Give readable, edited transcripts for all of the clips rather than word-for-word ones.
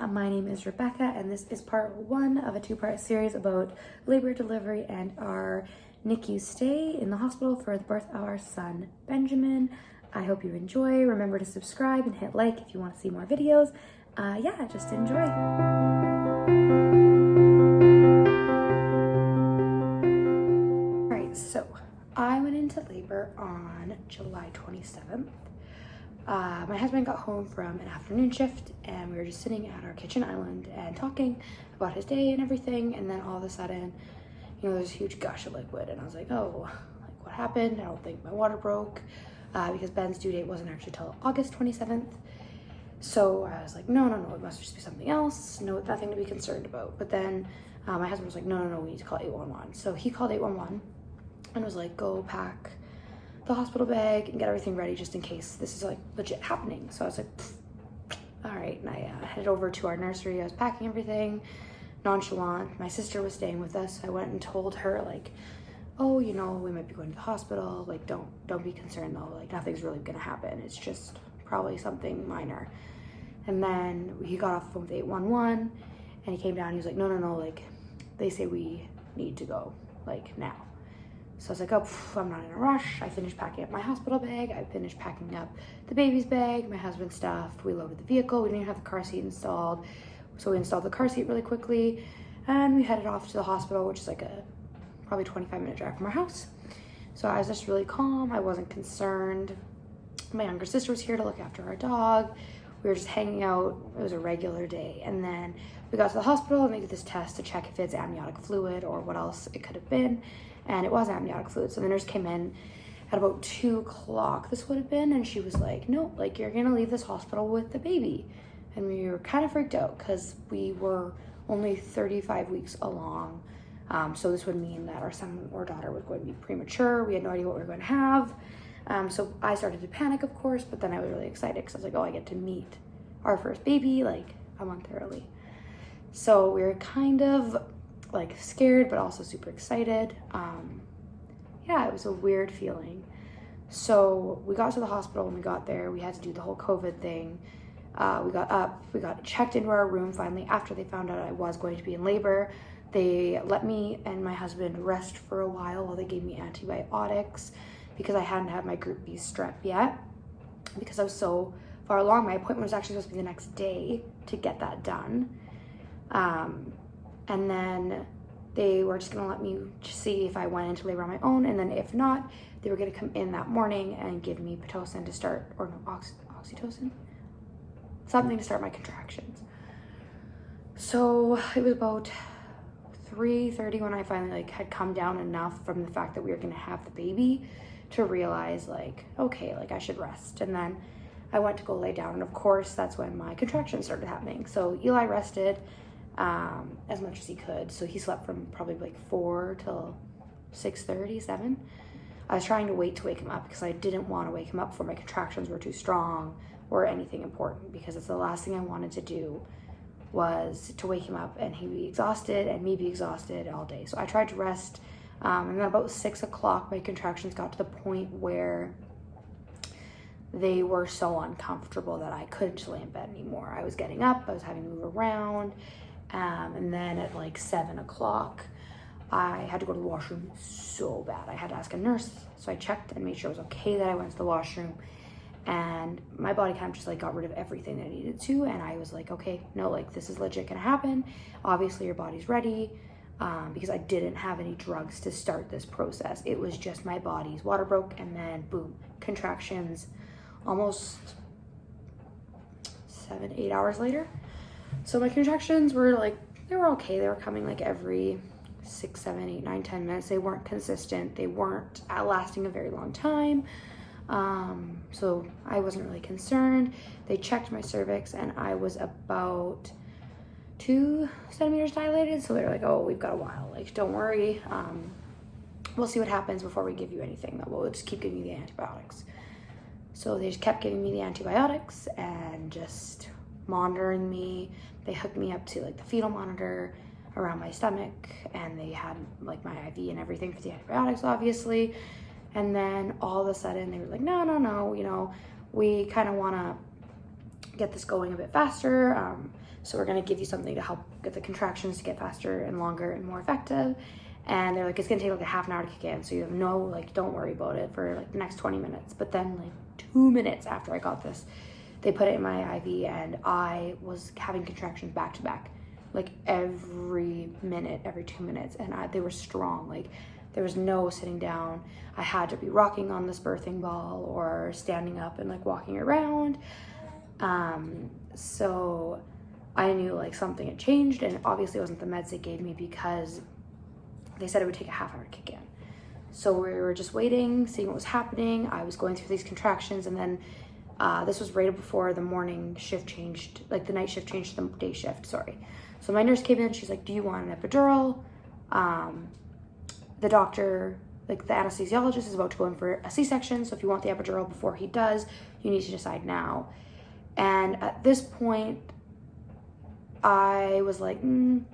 My name is Rebecca, and this is part one of a two-part series about labor, delivery, and our NICU stay in the hospital for the birth of our son, Benjamin. I hope you enjoy. Remember to subscribe and hit like if you want to see more videos. Just enjoy. All right, so I went into labor on July 27th. My husband got home from an afternoon shift and we were just sitting at our kitchen island and talking about his day and everything, and then all of a sudden, there's a huge gush of liquid, and I was like, oh, like what happened? I don't think my water broke, because Ben's due date wasn't actually till August 27th. So I was like, no, it must just be something else. No, nothing to be concerned about. But then my husband was like, no, we need to call 811. So he called 811 and was like, go pack the hospital bag and get everything ready just in case this is like legit happening. So I was like, all right. And I headed over to our nursery. I was packing everything nonchalant. My sister was staying with us. I went and told her like, oh, we might be going to the hospital. Like, don't be concerned though. Like, nothing's really gonna happen. It's just probably something minor. And then he got off the phone with 811 and he came down. He was like, no, like they say we need to go like now. So I was like, oh, I'm not in a rush. I finished packing up my hospital bag. I finished packing up the baby's bag, my husband's stuff. We loaded the vehicle. We didn't have the car seat installed. So we installed the car seat really quickly and we headed off to the hospital, which is like a probably 25-minute drive from our house. So I was just really calm. I wasn't concerned. My younger sister was here to look after our dog. We were just hanging out. It was a regular day. And then we got to the hospital and they did this test to check if it's amniotic fluid or what else it could have been. And it was amniotic fluid. So the nurse came in at about 2 o'clock, this would have been, and she was like, no, like you're gonna leave this hospital with the baby. And we were kind of freaked out because we were only 35 weeks along. So this would mean that our son or daughter was going to be premature. We had no idea what we were going to have. So I started to panic, of course, but then I was really excited because I was like, oh, I get to meet our first baby like a month early. So we were kind of like scared, but also super excited. It was a weird feeling. So we got to the hospital. When we got there, we had to do the whole COVID thing. We got up, we got checked into our room finally after they found out I was going to be in labor. They let me and my husband rest for a while they gave me antibiotics because I hadn't had my group B strep yet because I was so far along. My appointment was actually supposed to be the next day to get that done. And then they were just gonna let me see if I went into labor on my own, and then if not, they were gonna come in that morning and give me Pitocin to start, or no, oxytocin? Something to start my contractions. So it was about 3:30 when I finally had come down enough from the fact that we were gonna have the baby to realize okay, I should rest. And then I went to go lay down, and of course that's when my contractions started happening. So Eli rested as much as he could. So he slept from probably 4 till 6:30, 7. I was trying to wait to wake him up because I didn't want to wake him up before my contractions were too strong or anything important, because it's the last thing I wanted to do was to wake him up and he be exhausted and me be exhausted all day. So I tried to rest, and then about 6 o'clock my contractions got to the point where they were so uncomfortable that I couldn't lay in bed anymore. I was getting up, I was having to move around, and then at 7 o'clock I had to go to the washroom so bad. I had to ask a nurse. So I checked and made sure it was okay that I went to the washroom, and my body kind of just got rid of everything that I needed to. And I was like, okay, no, this is legit gonna happen. Obviously your body's ready, because I didn't have any drugs to start this process. It was just my body's water broke, and then boom, contractions almost 7-8 hours later. So my contractions were they were okay. They were coming every 6, 7, 8, 9, 10 minutes. They weren't consistent. They weren't lasting a very long time. So I wasn't really concerned. They checked my cervix and I was about 2 centimeters dilated. So they're like, oh, we've got a while. Don't worry. We'll see what happens before we give you anything. We'll just keep giving you the antibiotics. So they just kept giving me the antibiotics and just monitoring me. They hooked me up to the fetal monitor around my stomach, and they had my IV and everything for the antibiotics, obviously. And then all of a sudden they were like, no, we kind of want to get this going a bit faster. So we're going to give you something to help get the contractions to get faster and longer and more effective. And they're like, it's going to take like a half an hour to kick in. So you have no, like, don't worry about it for like the next 20 minutes. But then like 2 minutes after I got this, they put it in my IV and I was having contractions back to back, like every minute, every 2 minutes. And they were strong. Like there was no sitting down. I had to be rocking on this birthing ball or standing up and like walking around. So I knew like something had changed, and obviously it wasn't the meds they gave me because they said it would take a half hour to kick in. So we were just waiting, seeing what was happening. I was going through these contractions, and then this was right before the morning shift changed, like the night shift changed to the day shift, sorry. So my nurse came in, she's like, do you want an epidural? The doctor, like the anesthesiologist, is about to go in for a C-section, so if you want the epidural before he does, you need to decide now. And at this point, I was like, no,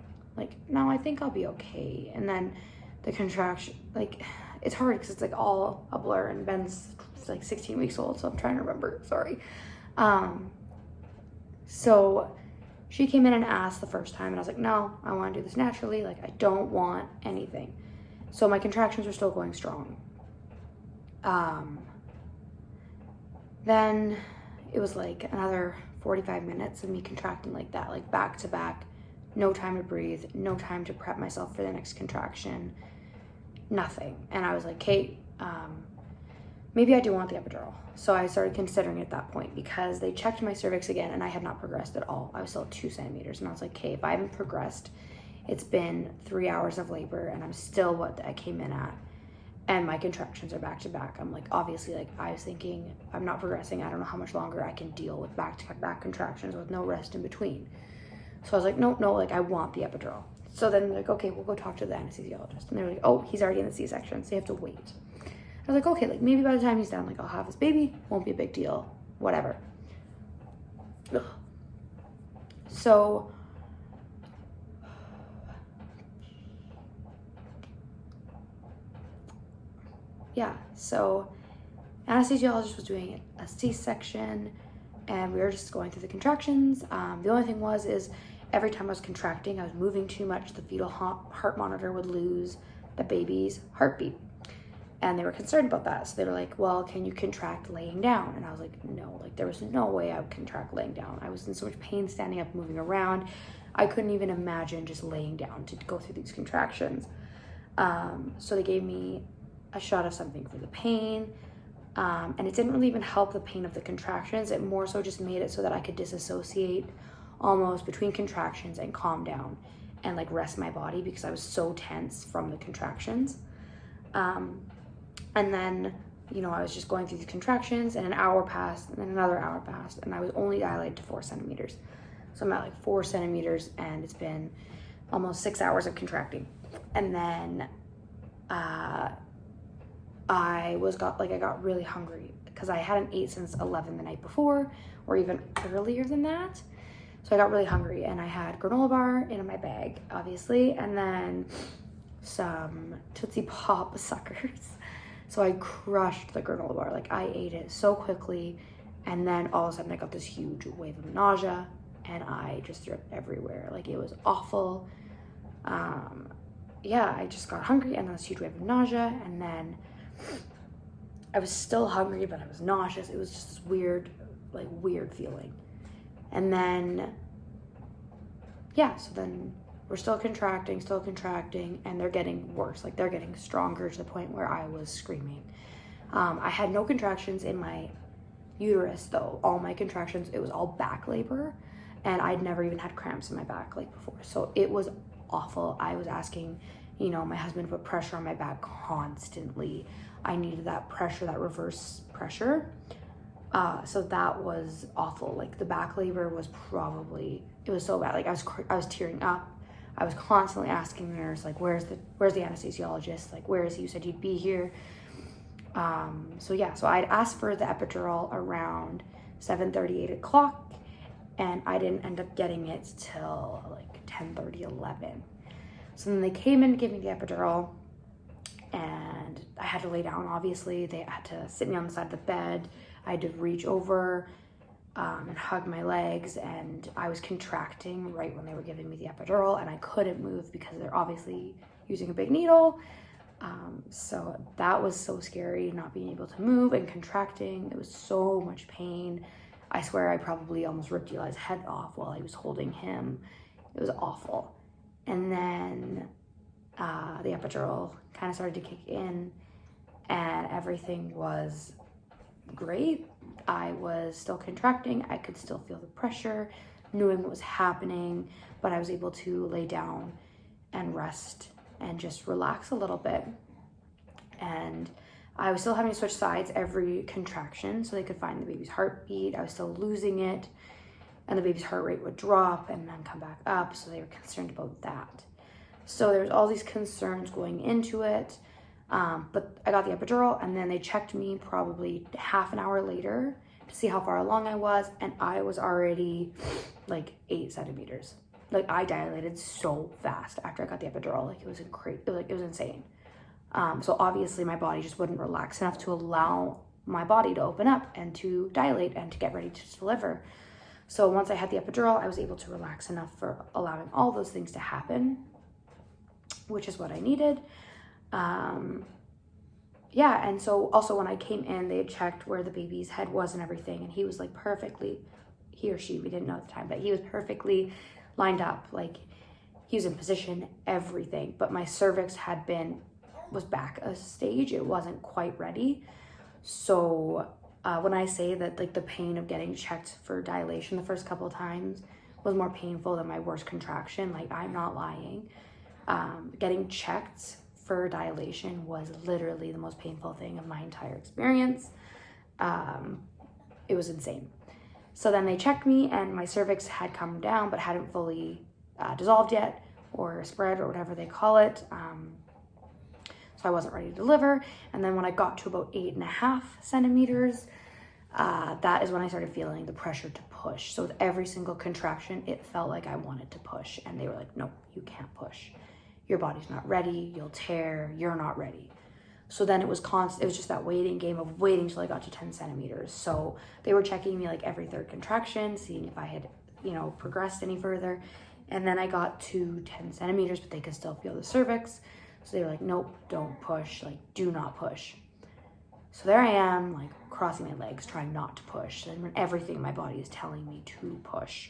I think I'll be okay. And then the contraction, like, it's hard because it's like all a blur, and Ben's like 16 weeks old, so I'm trying to remember, sorry. So she came in and asked the first time, and I was like, no, I want to do this naturally. Like, I don't want anything. So my contractions were still going strong. Then it was like another 45 minutes of me contracting like that, like back to back, no time to breathe, no time to prep myself for the next contraction, nothing. And I was like, Kate, maybe I do want the epidural. So I started considering it at that point because they checked my cervix again and I had not progressed at all. I was still at 2 centimeters, and I was like, Kate, if I haven't progressed, it's been 3 hours of labor and I'm still what I came in at, and my contractions are back to back. I'm like, obviously, like I was thinking, I'm not progressing. I don't know how much longer I can deal with back to back contractions with no rest in between. So I was like, no, like I want the epidural. So then they're like, okay, we'll go talk to the anesthesiologist. And they're like, oh, he's already in the C-section, so you have to wait. I was like, okay, like maybe by the time he's done, like I'll have his baby, won't be a big deal, whatever. Ugh. So yeah, so anesthesiologist was doing a C-section, and we were just going through the contractions. The only thing is every time I was contracting, I was moving too much. The fetal heart monitor would lose the baby's heartbeat, and they were concerned about that. So they were like, well, can you contract laying down? And I was like, no, like there was no way I would contract laying down. I was in so much pain standing up, moving around. I couldn't even imagine just laying down to go through these contractions. So they gave me a shot of something for the pain, and it didn't really even help the pain of the contractions. It more so just made it so that I could disassociate almost between contractions and calm down and like rest my body because I was so tense from the contractions. And then, you know, I was just going through these contractions, and an hour passed, and then another hour passed, and I was only dilated to 4 centimeters. So I'm at like 4 centimeters, and it's been almost 6 hours of contracting. And then I got really hungry because I hadn't ate since 11 the night before, or even earlier than that. So I got really hungry, and I had granola bar in my bag, obviously, and then some Tootsie Pop suckers. So I crushed the granola bar. Like I ate it so quickly, and then all of a sudden I got this huge wave of nausea, and I just threw it everywhere. Like it was awful. Yeah, I just got hungry, and then this huge wave of nausea, and then I was still hungry, but I was nauseous. It was just this weird feeling. And then, yeah, so then we're still contracting, and they're getting worse. Like they're getting stronger to the point where I was screaming. I had no contractions in my uterus though. All my contractions, it was all back labor, and I'd never even had cramps in my back like before. So it was awful. I was asking, you know, my husband to put pressure on my back constantly. I needed that pressure, that reverse pressure. So that was awful. Like the back labor was it was so bad. Like I was tearing up. I was constantly asking the nurse, like, where's the anesthesiologist? Like, where is he? You said he'd be here. So yeah, so I'd asked for the epidural around 7:30, 8 o'clock, and I didn't end up getting it till like 10:30, 11. So then they came in to give me the epidural, and I had to lay down, obviously. They had to sit me on the side of the bed. I had to reach over and hug my legs, and I was contracting right when they were giving me the epidural, and I couldn't move because they're obviously using a big needle. So that was so scary, not being able to move and contracting. It was so much pain. I swear I probably almost ripped Eli's head off while I was holding him. It was awful. And then the epidural kind of started to kick in, and everything was great. I was still contracting. I could still feel the pressure, knowing what was happening, but I was able to lay down and rest and just relax a little bit. And I was still having to switch sides every contraction so they could find the baby's heartbeat. I was still losing it, and the baby's heart rate would drop and then come back up, so they were concerned about that. So there was all these concerns going into it, but I got the epidural, and then they checked me probably half an hour later to see how far along I was, and I was already like 8 centimeters. Like, I dilated so fast after I got the epidural. Like, it was it was insane. So obviously my body just wouldn't relax enough to allow my body to open up and to dilate and to get ready to deliver. So once I had the epidural, I was able to relax enough for allowing all those things to happen, which is what I needed. Yeah, and so also when I came in, they had checked where the baby's head was and everything, and he was like perfectly, he or she, we didn't know at the time, but he was perfectly lined up. Like, he was in position, everything, but my cervix was back a stage. It wasn't quite ready. So when I say that, like, the pain of getting checked for dilation the first couple of times was more painful than my worst contraction, like, I'm not lying. Getting checked for dilation was literally the most painful thing of my entire experience. It was insane. So then they checked me, and my cervix had come down but hadn't fully dissolved yet, or spread, or whatever they call it. So I wasn't ready to deliver. And then when I got to about 8.5 centimeters, that is when I started feeling the pressure to push. So with every single contraction, it felt like I wanted to push. And they were like, no, you can't push. Your body's not ready. You'll tear. You're not ready. So then it was constant. It was just that waiting game of waiting till I got to 10 centimeters. So they were checking me like every third contraction, seeing if I had, progressed any further. And then I got to 10 centimeters, but they could still feel the cervix. So they were like, nope, don't push, like, do not push. So there I am, like, crossing my legs, trying not to push. And when everything in my body is telling me to push.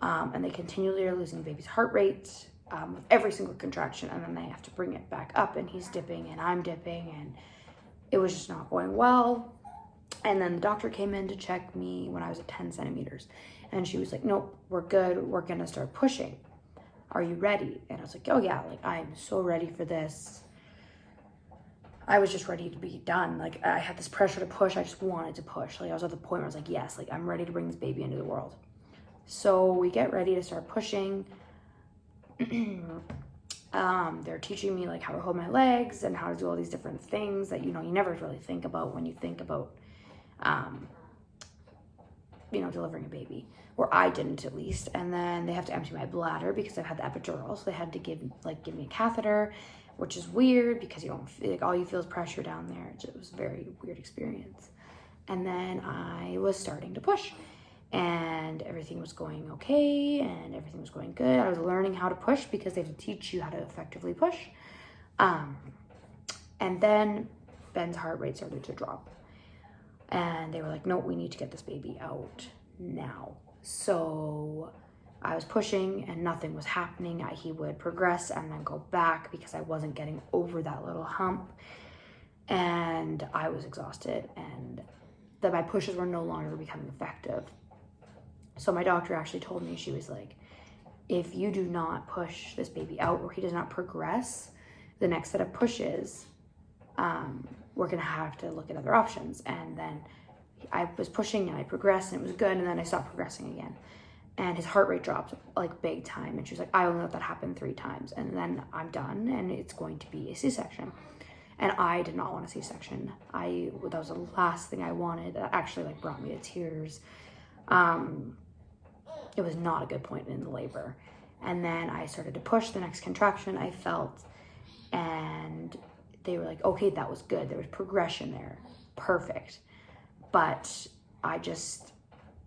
And they continually are losing the baby's heart rate with every single contraction. And then they have to bring it back up, and he's dipping and I'm dipping. And it was just not going well. And then the doctor came in to check me when I was at 10 centimeters. And she was like, nope, we're good. We're going to start pushing. Are you ready? And I was like, oh yeah, like, I'm so ready for this. I was just ready to be done. Like, I had this pressure to push. I just wanted to push. Like, I was at the point where I was like, yes, like, I'm ready to bring this baby into the world. So we get ready to start pushing. They're teaching me like how to hold my legs and how to do all these different things that, you never really think about when you think about, delivering a baby, or I didn't, at least. And then they have to empty my bladder because I've had the epidural. So they had to give me a catheter, which is weird because you don't feel, like, all you feel is pressure down there. It was a very weird experience. And then I was starting to push, and everything was going okay, and everything was going good. I was learning how to push because they have to teach you how to effectively push. And then Ben's heart rate started to drop. And they were like, no, we need to get this baby out now. So I was pushing and nothing was happening. He would progress and then go back because I wasn't getting over that little hump. And I was exhausted, and that my pushes were no longer becoming effective. So my doctor actually told me, she was like, if you do not push this baby out, or he does not progress the next set of pushes, we're gonna have to look at other options. And then I was pushing and I progressed and it was good, and then I stopped progressing again. And his heart rate dropped like big time. And she was like, I only let that happen 3 times, and then I'm done, and it's going to be a C-section. And I did not want a C-section. That was the last thing I wanted. That actually like brought me to tears. It was not a good point in the labor. And then I started to push the next contraction I felt, and they were like, okay, that was good. There was progression there. Perfect. But I just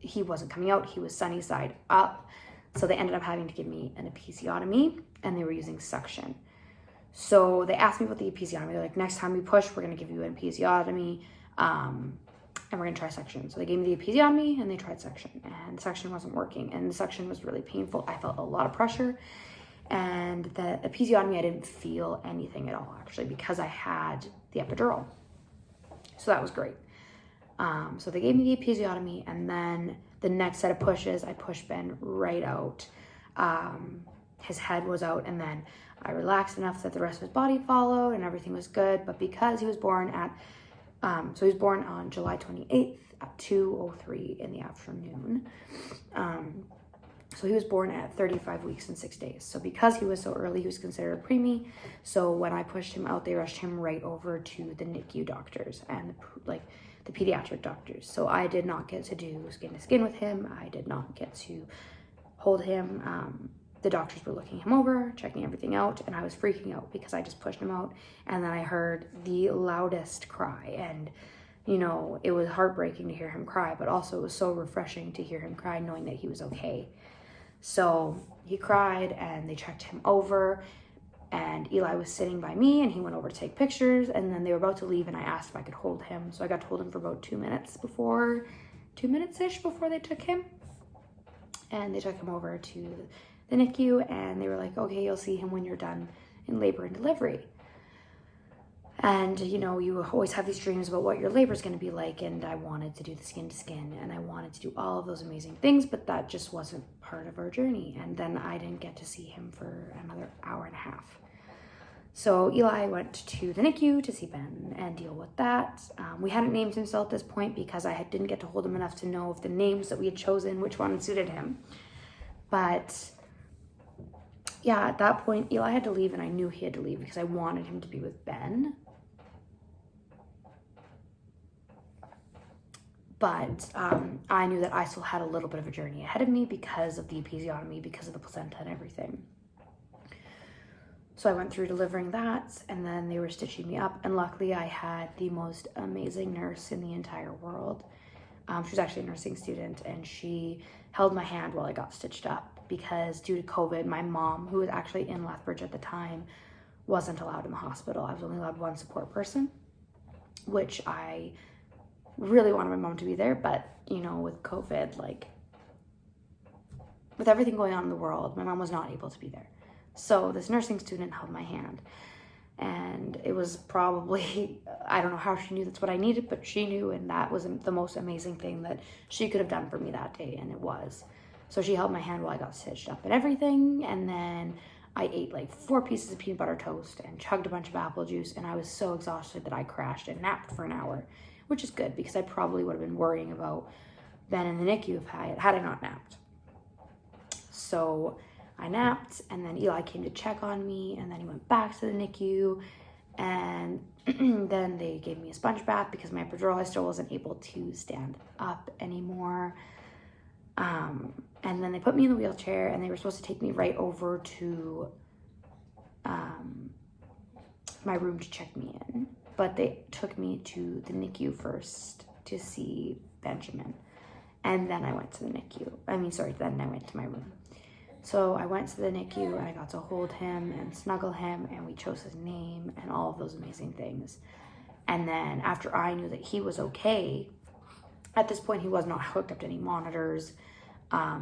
he wasn't coming out. He was sunny side up. So they ended up having to give me an episiotomy, and they were using suction. So they asked me about the episiotomy. They're like, next time we push, we're going to give you an episiotomy, and we're going to try suction. So they gave me the episiotomy, and they tried suction, and the suction wasn't working, and the suction was really painful. I felt a lot of pressure, and the episiotomy, I didn't feel anything at all, actually, because I had the epidural. So that was great. So they gave me the episiotomy, and then the next set of pushes, I pushed Ben right out. His head was out, and then I relaxed enough that the rest of his body followed, and everything was good. But because he was born at, so he was born on July 28th at 2:03 in the afternoon. So he was born at 35 weeks and 6 days. So because he was so early, he was considered a preemie. So when I pushed him out, they rushed him right over to the NICU doctors and the pediatric doctors. So I did not get to do skin to skin with him. I did not get to hold him. The doctors were looking him over, checking everything out, and I was freaking out because I just pushed him out, and then I heard the loudest cry, and you know, it was heartbreaking to hear him cry, but also it was so refreshing to hear him cry knowing that he was okay. So he cried, and they checked him over, and Eli was sitting by me, and he went over to take pictures, and then they were about to leave, and I asked if I could hold him. So I got to hold him for about 2 minutes-ish before they took him. And they took him over to the NICU, and they were like, okay, you'll see him when you're done in labor and delivery. And, you know, you always have these dreams about what your labor is going to be like, and I wanted to do the skin to skin, and I wanted to do all of those amazing things, but that just wasn't part of our journey. And then I didn't get to see him for another hour and a half. So Eli went to the NICU to see Ben and deal with that. We hadn't named him still at this point because I didn't get to hold him enough to know if the names that we had chosen, which one suited him. But yeah, at that point, Eli had to leave, and I knew he had to leave because I wanted him to be with Ben. But I knew that I still had a little bit of a journey ahead of me because of the episiotomy, because of the placenta and everything. So I went through delivering that, and then they were stitching me up. And luckily, I had the most amazing nurse in the entire world. She was actually a nursing student, and she held my hand while I got stitched up because due to COVID, my mom, who was actually in Lethbridge at the time, wasn't allowed in the hospital. I was only allowed one support person, which I really wanted my mom to be there, but you know, with COVID, like with everything going on in the world, my mom was not able to be there. So this nursing student held my hand, and it was probably, I don't know how she knew that's what I needed, but she knew, and that was the most amazing thing that she could have done for me that day, and it was. So she held my hand while I got stitched up and everything, and then I ate like 4 pieces of peanut butter toast and chugged a bunch of apple juice, and I was so exhausted that I crashed and napped for an hour, which is good because I probably would have been worrying about Ben in the NICU had I not napped. So I napped, and then Eli came to check on me, and then he went back to the NICU, and then they gave me a sponge bath because my epidural, I still wasn't able to stand up anymore. And then they put me in the wheelchair, and they were supposed to take me right over to my room to check me in. But they took me to the NICU first to see Benjamin. And then I went to the NICU. Then I went to my room. So I went to the NICU, and I got to hold him and snuggle him, and we chose his name and all of those amazing things. And then after I knew that he was okay, at this point he was not hooked up to any monitors.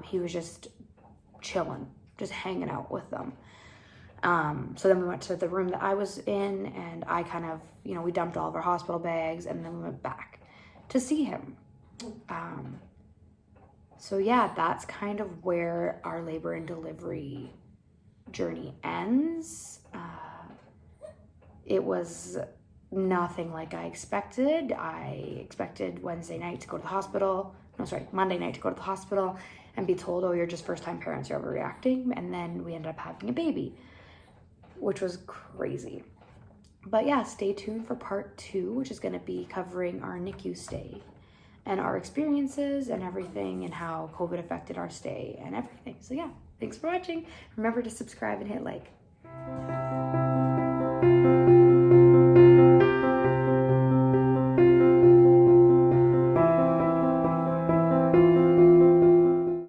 He was just chilling, just hanging out with them. So then we went to the room that I was in, and I kind of, we dumped all of our hospital bags, and then we went back to see him. So yeah, that's kind of where our labor and delivery journey ends. It was nothing like I expected. I expected Monday night to go to the hospital and be told, oh, you're just first-time parents, you're overreacting. And then we ended up having a baby, which was crazy. But yeah, stay tuned for part 2, which is going to be covering our NICU stay and our experiences and everything, and how COVID affected our stay and everything. So yeah, thanks for watching. Remember to subscribe and hit like.